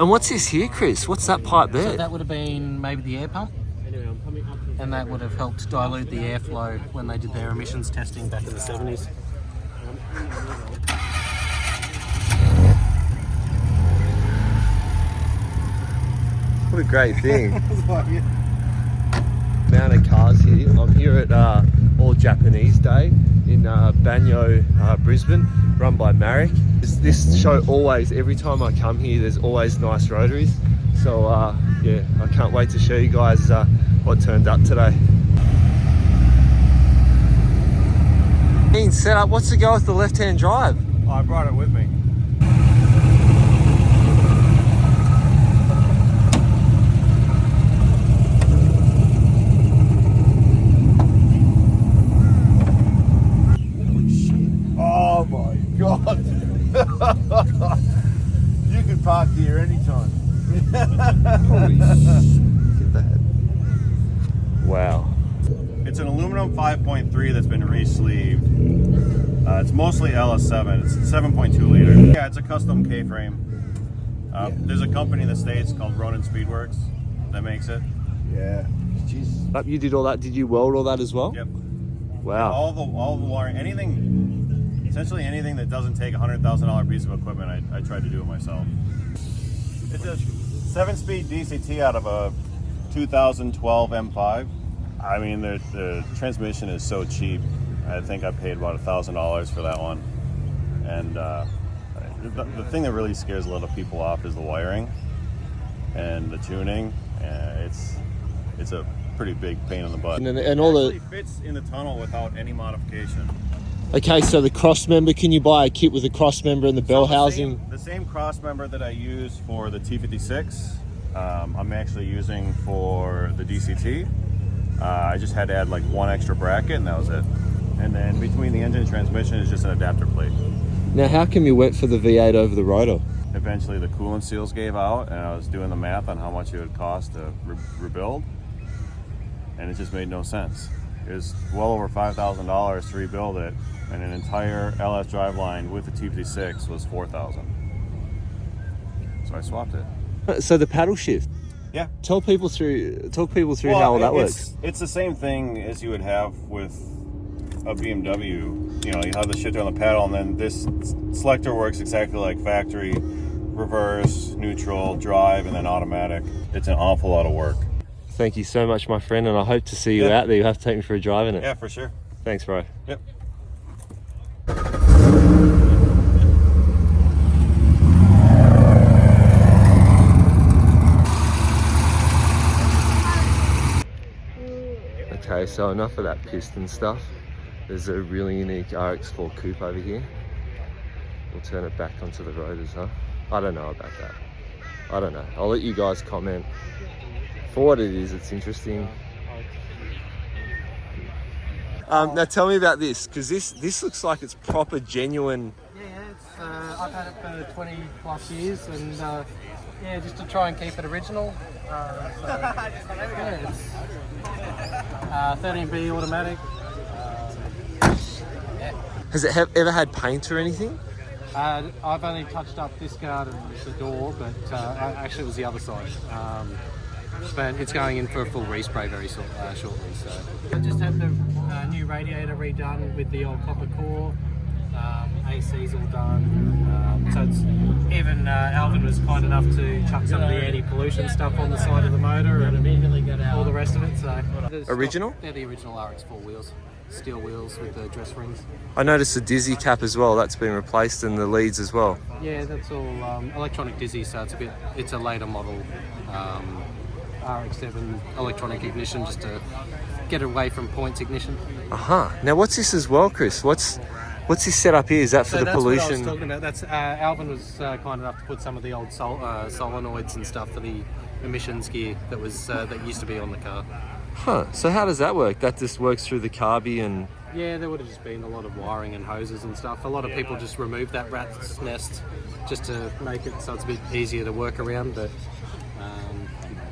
And what's this here, Chris? What's that pipe there? So that would have been maybe the air pump. And that would have helped dilute the airflow when they did their emissions testing back in the 70s. What a great thing. Amount of cars here. I'm here at All Japanese Day in Banyo, Brisbane, run by Marek. This show always, every time I come here, there's always nice rotaries. So yeah, I can't wait to show you guys what turned up today. Being set up, what's the go with the left-hand drive? Oh, I brought it with me. Oh my God! You can park here anytime. Holy shit, get that. Wow. It's an aluminum 5.3 that's been re-sleeved. It's mostly LS7. It's 7.2 liter. Yeah, it's a custom K-frame. There's a company in the States called Ronin Speedworks that makes it. Yeah. Jeez. You did all that? Did you weld all that as well? Yep. Wow. All the wiring, essentially anything that doesn't take a $100,000 piece of equipment, I tried to do it myself. It's a 7-speed DCT out of a 2012 M5. I mean, the transmission is so cheap. I think I paid about $1,000 for that one. And the thing that really scares a lot of people off is the wiring and the tuning. It's a pretty big pain in the butt. And all it actually fits in the tunnel without any modification. Okay, so the cross member, can you buy a kit with a cross member and the bell housing? The same cross member that I use for the T56, I'm actually using for the DCT. I just had to add like one extra bracket and that was it. And then between the engine and transmission is just an adapter plate. Now, how come you went for the V8 over the rotor? Eventually the coolant seals gave out and I was doing the math on how much it would cost to rebuild. And it just made no sense. It was well over $5,000 to rebuild it, and an entire LS driveline with the T56 was $4,000. So I swapped it. So the paddle shift. Yeah. Talk people through how that works. It's the same thing as you would have with a BMW. You know, you have the shifter on the paddle, and then this selector works exactly like factory: reverse, neutral, drive, and then automatic. It's an awful lot of work. Thank you so much, my friend, and I hope to see you out there. You have to take me for a drive in it. Yeah, for sure. Thanks, bro. Yep. Okay, so enough of that piston stuff. There's a really unique RX4 Coupe over here. We'll turn it back onto the rotors, huh? I don't know about that. I don't know. I'll let you guys comment. For what it is, it's interesting. Now tell me about this, because this looks like it's proper, genuine. Yeah, it's I've had it for 20 plus years, and yeah, just to try and keep it original. Yeah, it's 13B automatic. Yeah. Has it ever had paint or anything? I've only touched up this guard and the door, but actually it was the other side. But it's going in for a full respray very shortly. So I just had the new radiator redone with the old copper core. AC's all done. So it's even Alvin was kind enough to chuck some of the anti-pollution stuff on the side of the motor and immediately got out all the rest of it. So original? They're the original RX4 wheels, steel wheels with the dress rings. I noticed the dizzy cap as well. That's been replaced, and the leads as well. Yeah, that's all electronic dizzy. So it's a later model. RX7 electronic ignition, just to get away from points ignition. Now what's this as well, Chris? What's this setup here? Is that for the pollution? That's what I was talking about. That's Alvin was kind enough to put some of the old solenoids and stuff for the emissions gear that used to be on the car. So how does that work? That just works through the carby and... Yeah, there would have just been a lot of wiring and hoses and stuff. A lot of people just remove that rat's nest just to make it so it's a bit easier to work around, but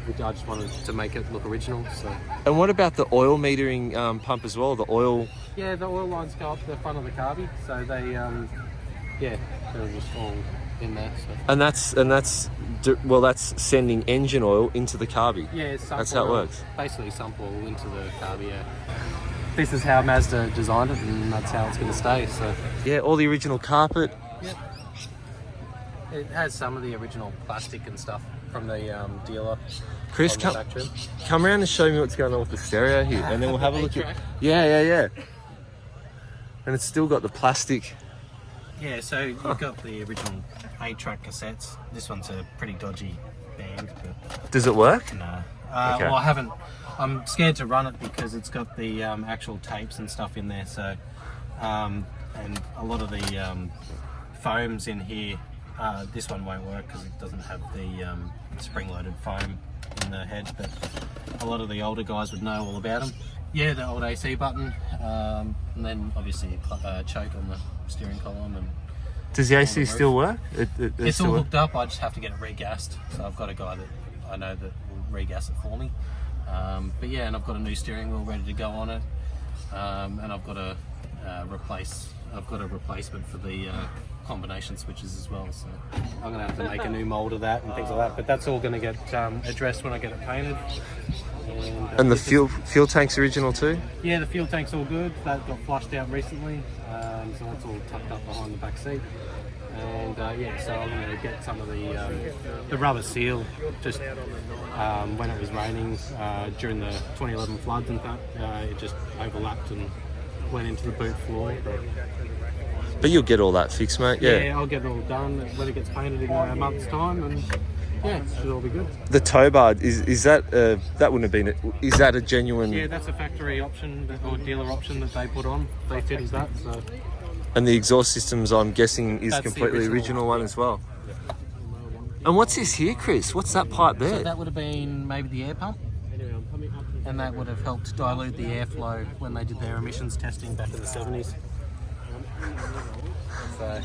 I just wanted to make it look original. So. And what about the oil metering pump as well? The oil... Yeah, the oil lines go up the front of the carby, so they Yeah, they're just all in there. So. And that's well, that's sending engine oil into the carby. Yeah, it's sump that's how it oil, works. Basically sump oil into the carby, yeah. This is how Mazda designed it, and that's how it's going to stay. So Yeah, all the original carpet. yep. It has some of the original plastic and stuff from the dealer. Chris, come around and show me what's going on with the stereo here, and then we'll have a look at. Yeah. And it's still got the plastic. Yeah, so you've got the original 8-track cassettes. This one's a pretty dodgy band, but Does it work? no. Okay. Well, I haven't. I'm scared to run it because it's got the actual tapes and stuff in there. So, and a lot of the foams in here. This one won't work because it doesn't have the spring-loaded foam in the head. But a lot of the older guys would know all about them. Yeah, the old AC button, and then obviously a choke on the steering column. And Does the AC still work? it's all hooked up. I just have to get it regassed. So I've got a guy that I know that will regas it for me. But yeah, and I've got a new steering wheel ready to go on it, and I've got a replacement for the combination switches as well. So I'm gonna have to make a new mold of that and things like that. But that's all gonna get addressed when I get it painted. And the fuel tank's original too? Yeah, the fuel tank's all good. That got flushed out recently, so that's all tucked up behind the back seat. And yeah, so I'm going to get some of the rubber seal just when it was raining during the 2011 floods and that, it just overlapped and went into the boot floor. But you'll get all that fixed, mate. Yeah, I'll get it all done when it gets painted in a month's time, and yeah, it should all be good. The tow bar, is that that wouldn't have been is that a genuine? Yeah, that's a factory option or dealer option that they put on. They fitted that. So. And the exhaust systems, I'm guessing, is That's completely the original one as well. And what's this here, Chris? What's that pipe there? So that would have been maybe the air pump, and that would have helped dilute the airflow when they did their emissions testing back in the 70s. So.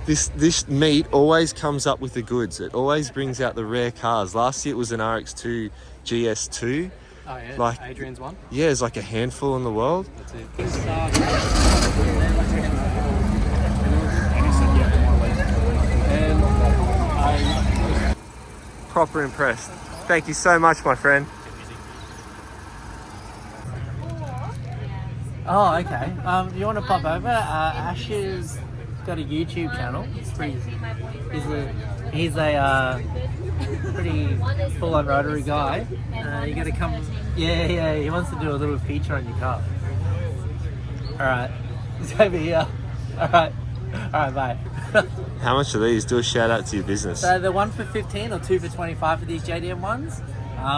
This meet always comes up with the goods. It always brings out the rare cars. Last year it was an RX2 GS2. Oh yeah, like Adrian's one. Yeah, it's like a handful in the world. That's it. Proper impressed. Thank you so much, my friend. Oh, okay. You want to pop over? Ash's got a YouTube channel. He's a pretty full-on Rotary guy. You gotta come. Yeah. He wants to do a little feature on your car. All right. It's over here. All right, bye. How much are these? Do a shout out to your business. So the 1 for 15 or 2 for 25 for these JDM ones.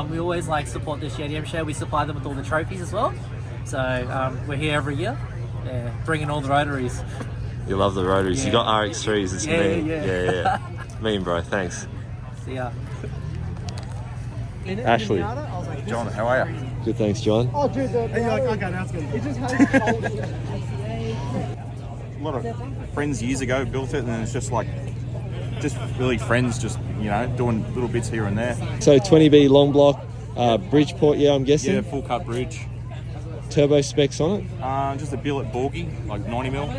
We always support this JDM show. We supply them with all the trophies as well. So we're here every year, bringing all the Rotaries. You love the Rotaries. Yeah. You got RX3s. It's mean. Yeah. Mean, bro. Thanks. See ya. Ashley. John, how are you? Good, thanks, John. Oh, dude, okay, now it's good. It just has A lot of friends years ago built it, and then it's just really friends, just doing little bits here and there. So 20B long block, Bridgeport, yeah, I'm guessing. Yeah, full cut bridge. Turbo specs on it. Just a billet Borgie, like 90 mil.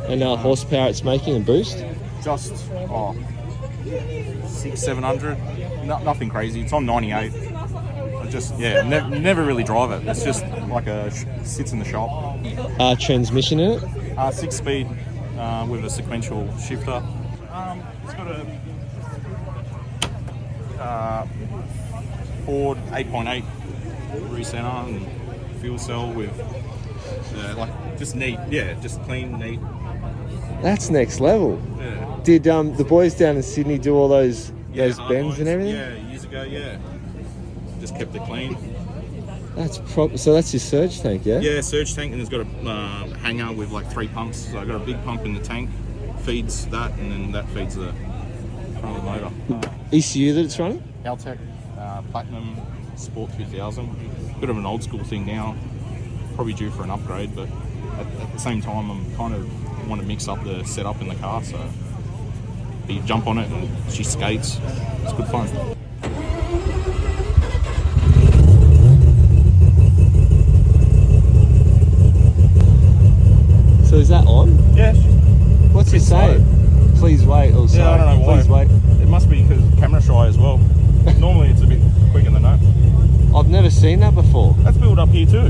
And horsepower it's making and boost. Just 600-700. Nothing crazy. It's on 98. I just never really drive it. It's just like sits in the shop. Transmission in it. 6-speed with a sequential shifter. It's got a Ford 8.8 recenter and fuel cell with just neat. Yeah, just clean, neat. That's next level. Yeah. Did the boys down in Sydney do all those bends and everything? Yeah, years ago. Yeah, just kept it clean. That's so that's your surge tank, yeah? Yeah, surge tank, and it's got a hanger with 3 pumps. So I got a big pump in the tank, feeds that, and then that feeds the front of the motor. ECU that it's running? Haltech, Platinum Sport 2000. Bit of an old school thing now. Probably due for an upgrade, but at the same time, I'm kind of want to mix up the setup in the car. So you jump on it, and she skates. It's good fun. So is that on? Yeah. What's it saying? Please wait. Or Yeah, I don't know why. Please wait. It must be because camera shy as well. Normally it's a bit quicker than that. I've never seen that before. That's built up here too.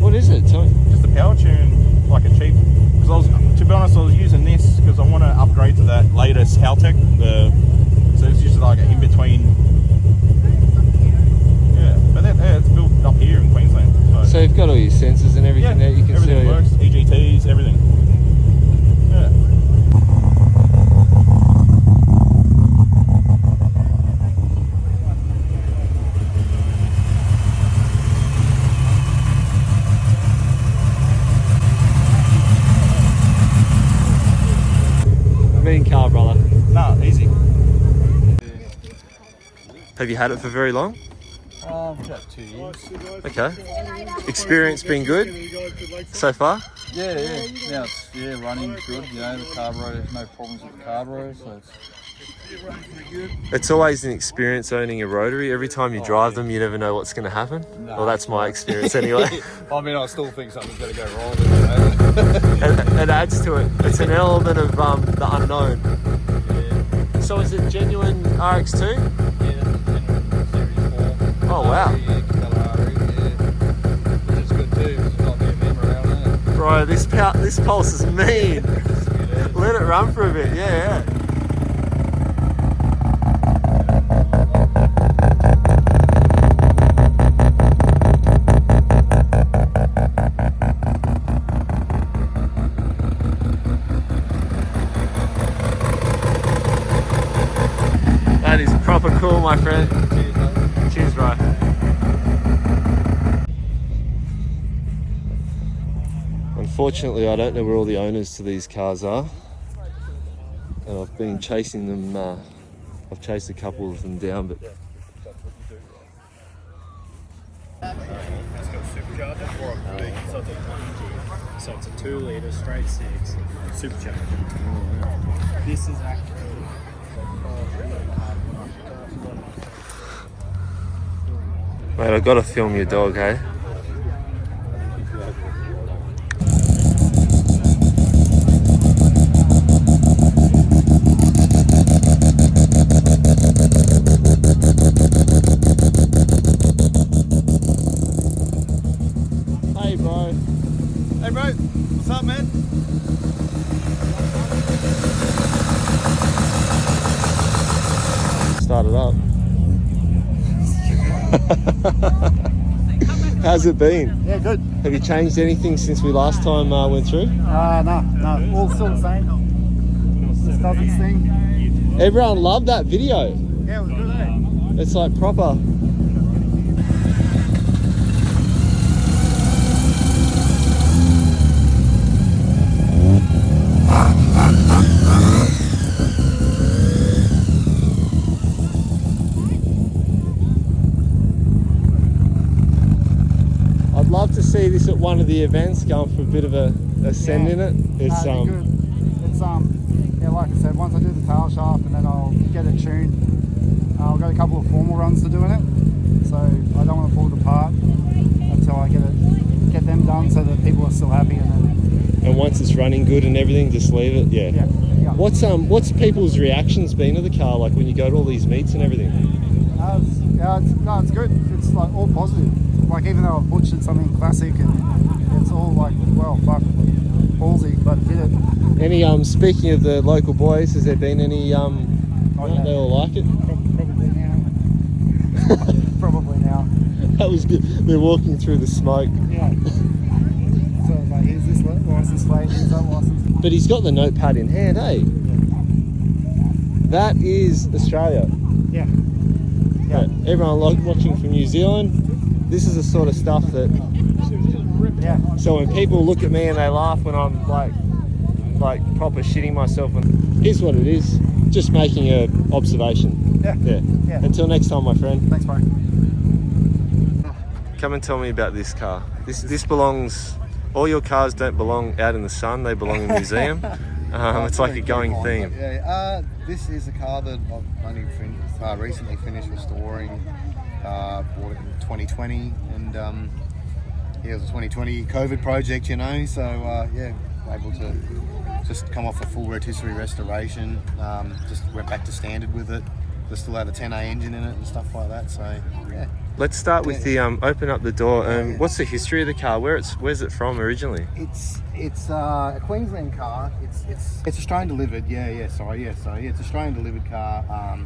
What is it? Tell me. Just a power tune, like a cheap. Because to be honest, I was using this because I want to upgrade to that latest haltech. So it's just like an in between. Yeah, but it's built up here in Queensland. So you've got all your sensors and everything there. You can everything see works. EGTs, everything. Yeah. Mean car, brother. Nah, easy. Have you had it for very long? About 2 years. Okay. Experience been good so far? Yeah. Now it's running good. You know, the carburetor, there's no problems with the carburetor, so it's running pretty good. It's always an experience owning a Rotary. Every time you drive them, you never know what's going to happen. No. Well, that's my experience anyway. I mean, I still think something's going to go wrong with it. It adds to it. It's an element of the unknown. Yeah. So is it genuine RX2? Yeah, Series 4. Oh, wow. Yeah, which is good too, because there's not many of them around there. Bro, this pulse is mean. Let it run for a bit, yeah. That is proper cool, my friend. Cheers, mate. Cheers, bro. Unfortunately, I don't know where all the owners to these cars are, and I've been chasing them. I've chased a couple of them down, but It's got a supercharger. So it's a 2 litre straight 6 supercharger. This is actually mate, I've got to film your dog, hey? Hey, bro. Hey bro, what's up, man? Start it up. How's it been? Yeah, good. Have you changed anything since we last time went through? No. All still the same. Just does its thing. Everyone loved that video. Yeah, it was good, eh? It's like proper. I'd love to see this at one of the events, going for a bit of a send in it. It's No, it'd be good. It's yeah, like I said, once I do the tail shaft and then I'll get it tuned. I've got a couple of formal runs to do in it, so I don't want to pull it apart until I get them done, so that people are still happy. and once it's running good and everything, just leave it. Yeah. What's people's reactions been to the car, like when you go to all these meets and everything? It's good. It's like all positive. Like even though I've butchered something classic, and it's all like, well, fuck, ballsy, but did it. Any speaking of the local boys, has there been any? They all like it. Probably now. Probably now. That was good. They're walking through the smoke. Yeah. So like, here's this license plate, here's that license. But he's got the notepad in hand, eh? That is Australia. Yeah. But everyone watching from New Zealand, this is the sort of stuff that. Yeah. So when people look at me and they laugh when I'm like proper shitting myself, and here's what it is. Just making a observation. Yeah. Until next time, my friend. Thanks, bro. Come and tell me about this car. This belongs. All your cars don't belong out in the sun. They belong in a museum. It's like a going theme. Yeah, this is a car that I've only recently finished restoring. Bought it in 2020, and it was a 2020 COVID project, you know. So able to just come off a full rotisserie restoration. Just went back to standard with it. Just still had a 10A engine in it and stuff like that. So yeah. Let's start with the open up the door. What's the history of the car? Where's it from originally? It's a Queensland car. It's Australian delivered. It's Australian delivered car.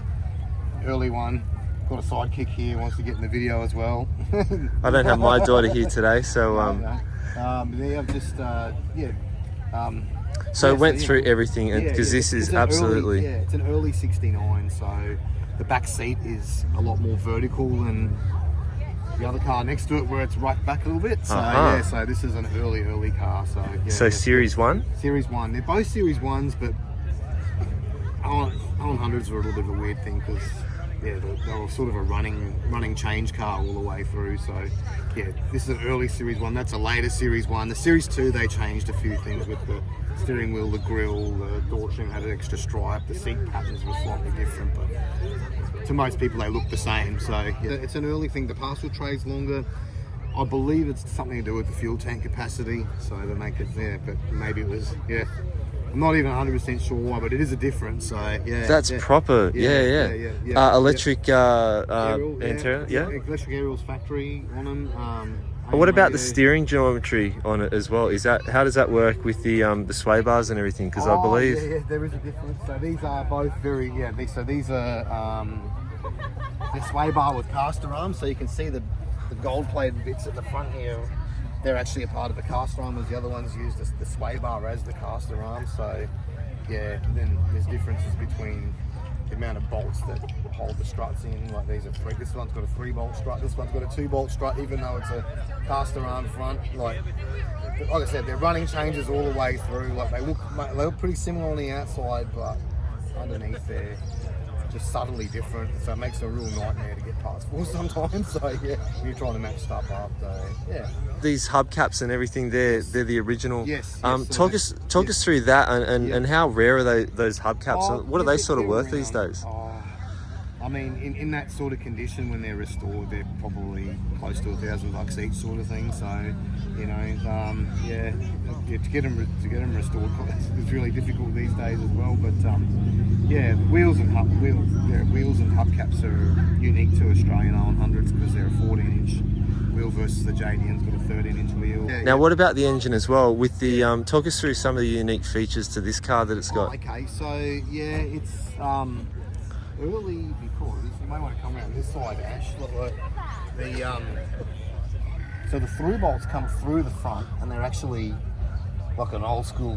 Early one. Got a sidekick here. Wants to get in the video as well. I don't have my daughter here today, so I've just so went through everything, because this is absolutely it's an early '69. So the back seat is a lot more vertical than the other car next to it, where it's right back a little bit. So so this is an early car. So Series 1? Series 1. They're both Series 1s, but R100s were a little bit of a weird thing, because they were sort of a running change car all the way through. So yeah, this is an early Series 1. That's a later Series 1. The Series 2, they changed a few things with the steering wheel, the grille, the door trim had an extra stripe, the seat patterns were slightly different, but to most people they look the same. So yeah, it's an early thing. The parcel tray's longer. I believe it's something to do with the fuel tank capacity, so to make it but maybe it was I'm not even 100% sure why, but it is a difference. So yeah, that's proper. Electric aerial, antenna. Electric aerials factory on them. What about the steering geometry on it as well? How does that work with the sway bars and everything? Because I believe there is a difference. So these are both very these are the sway bar with caster arms. So you can see the gold plated bits at the front here. They're actually a part of the caster arm, as the other ones use the sway bar as the caster arm. So yeah, then there's differences between the amount of bolts that hold the struts in. Like these are 3. This one's got a 3-bolt strut. This one's got a 2-bolt strut, even though it's a caster arm front. Like I said, they're running changes all the way through. Like they look pretty similar on the outside, but underneath they're just subtly different. So it makes it a real nightmare to get parts for sometimes. So yeah, when you're trying to match stuff up. So yeah. These hubcaps and everything, they're the original. Yes. Talk us through that and how rare are those hubcaps? What are they sort of worth these days? I mean, in that sort of condition, when they're restored, they're probably close to $1,000 each, sort of thing. So, you know, to get them restored is really difficult these days as well. But wheels and hubcaps are unique to Australian R100s because they're a 14-inch wheel versus the JDM's got a 13-inch wheel. Now, what about the engine as well? With the talk us through some of the unique features to this car that it's got. Okay, so yeah, it's early because you may want to come around this side, Ash. Look, so the through bolts come through the front, and they're actually like an old school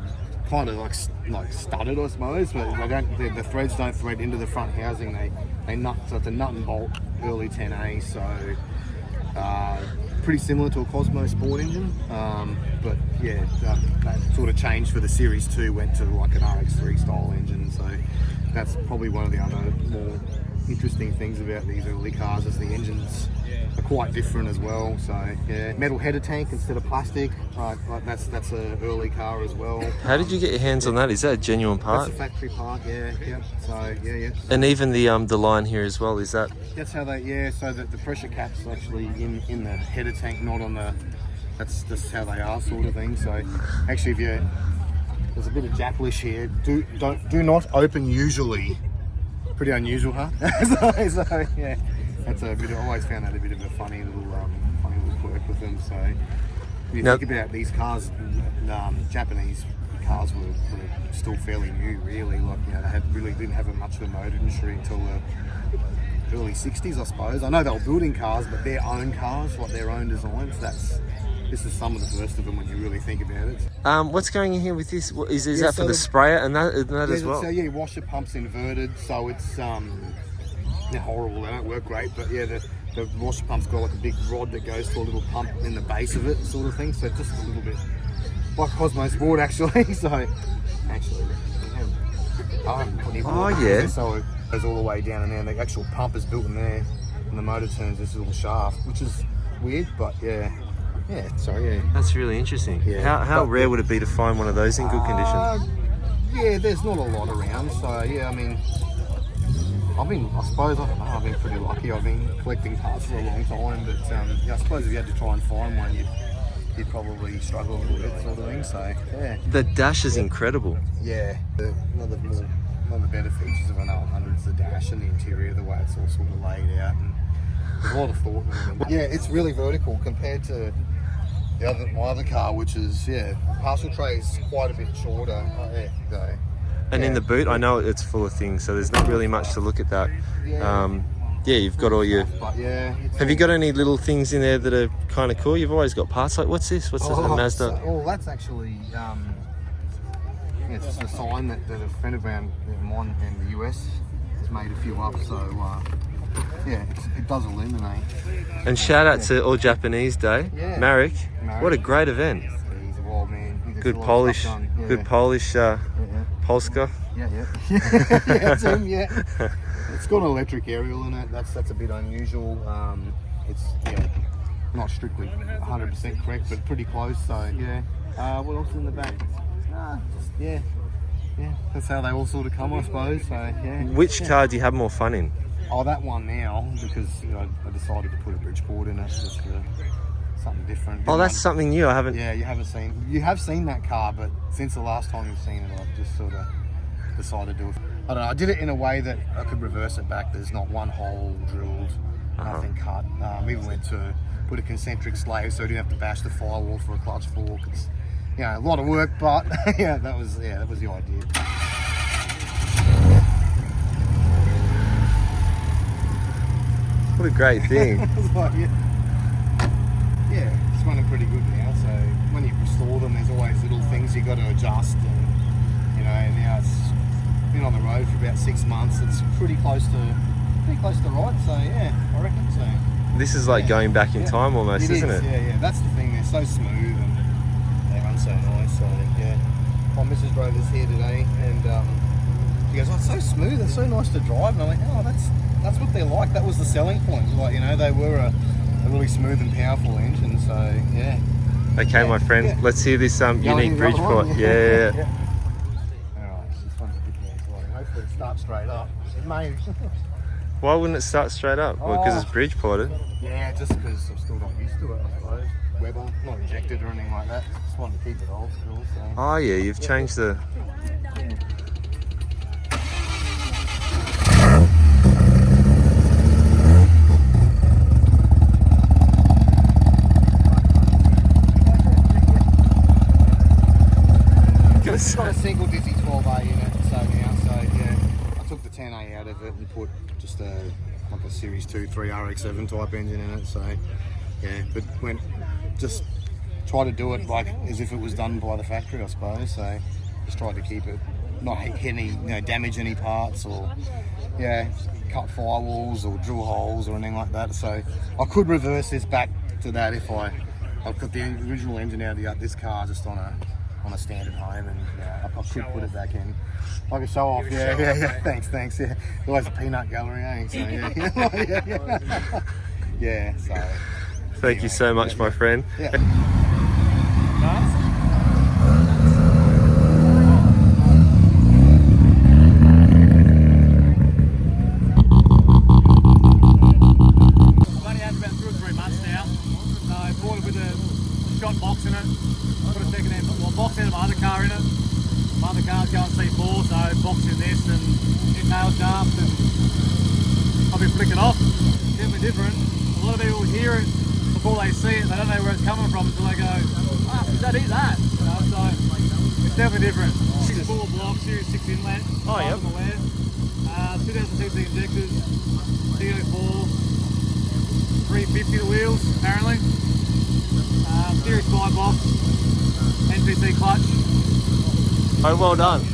kind of like studded, I suppose, but the threads don't thread into the front housing. They nut, so it's a nut and bolt early 10A. So pretty similar to a Cosmo Sport engine, but yeah, that sort of changed for the Series 2, went to like an RX3 style engine. So that's probably one of the other more interesting things about these early cars, is the engines are quite different as well. So yeah, metal header tank instead of plastic. Like that's an early car as well. How did you get your hands on that? Is that a genuine part? That's a factory part. Yeah. So yeah. And even the line here as well. Is that? That's how they. So that the pressure cap's actually in the header tank, not on the. That's just how they are, sort of thing. So actually, there's a bit of jacklish here. Do not open usually. Pretty unusual, huh? so yeah, that's a bit. I always found that a bit of a funny little quirk with them. So if you think about these cars, Japanese cars were still fairly new, really. Like, you know, they really didn't have much of a motor industry until the early '60s, I suppose. I know they were building cars, but their own cars, like their own designs. This is some of the first of them when you really think about it. What's going in here with this? Is that for the sprayer and that as well? So yeah, washer pump's inverted, so it's they're horrible. They don't work great, but yeah, the washer pump's got like a big rod that goes to a little pump in the base of it, sort of thing. So just a little bit like Cosmo Sport, actually. So I haven't put any so it goes all the way down, and then the actual pump is built in there, and the motor turns this little shaft, which is weird, but yeah. Yeah, sorry, yeah. That's really interesting. Yeah. How rare would it be to find one of those in good condition? Yeah, there's not a lot around, so yeah, I mean, I've been pretty lucky. I've been collecting parts for a long time, but yeah, I suppose if you had to try and find one, he'd probably struggle a little bit, sort of thing. So yeah. The dash is incredible. Yeah. One of the better features of an R100 is the dash and the interior, the way it's all sort of laid out, and there's a lot of thought in it. Yeah, it's really vertical compared to my other car, which is parcel tray is quite a bit shorter. And in the boot, I know it's full of things, so there's not really much to look at that. You've got all your... Have you got any little things in there that are kind of cool? You've always got parts like, what's this? What's this? A Mazda? That's actually... it's just a sign that a friend of mine in the US has made a few up, so it does illuminate. And shout out to All Japanese Day, Marek. What a great event. He's a wild man. Good Polish, Polska. Yeah, it's him. Yeah, it's got an electric aerial in it. That's a bit unusual. It's not strictly 100% correct, but pretty close. So yeah. What else is in the back? Yeah. That's how they all sort of come, I suppose. So yeah. Which car do you have more fun in? Oh, that one now, because I decided to put a Bridgeport in it just for something different. Oh, that's something new. I haven't. Yeah, you have seen that car, but since the last time you've seen it, I've just sort of decided to do it. I don't know. I did it in a way that I could reverse it back. There's not one hole drilled, nothing cut. Even went to put a concentric slave so I didn't have to bash the firewall for a clutch fork. It's a lot of work, but that was the idea. What a great thing. It's running pretty good now. So when you restore them, there's always little things you got to adjust, and now it's been on the road for about 6 months. It's pretty close to right. So I reckon so. This is like going back in time almost, isn't it? Yeah. That's the thing. They're so smooth and they run so nice. So my missus drove this here today, and she goes, "Oh, it's so smooth. It's so nice to drive." And I went, "Oh, that's what they're like." That was the selling point. Like, they were a really smooth and powerful engine. So yeah. Okay, my friend. Let's hear this unique Bridgeport. Yeah. All right, this one's a bit more exciting. Hopefully it starts straight up. It may. Why wouldn't it start straight up? Well, because it's Bridgeported. Yeah, just because I'm still not used to it, I suppose. Weber, not injected or anything like that. Just wanted to keep it old school. So. Oh yeah, you've changed the. It's got a single dizzy 12A in it, so I took the 10A out of it and put just a Series 2, 3 RX-7 type engine in it. So but just try to do it like as if it was done by the factory, I suppose. So just tried to keep it, not hit any, damage any parts or cut firewalls or drill holes or anything like that. So I could reverse this back to that if I put the original engine out of this car just on a standard home, and I could put it back in like a show off. Thanks. Yeah, always a peanut gallery, eh? So So Thank you so much, my friend. Flicking off. Definitely different. A lot of people hear it before they see it. They don't know where it's coming from until they go, is that? So it's definitely different. 6-bore block, Series 6 inlet. Oh yeah. 2000cc injectors, CO4, 350 the wheels apparently. Series 5 box, NPC clutch. Oh, well done.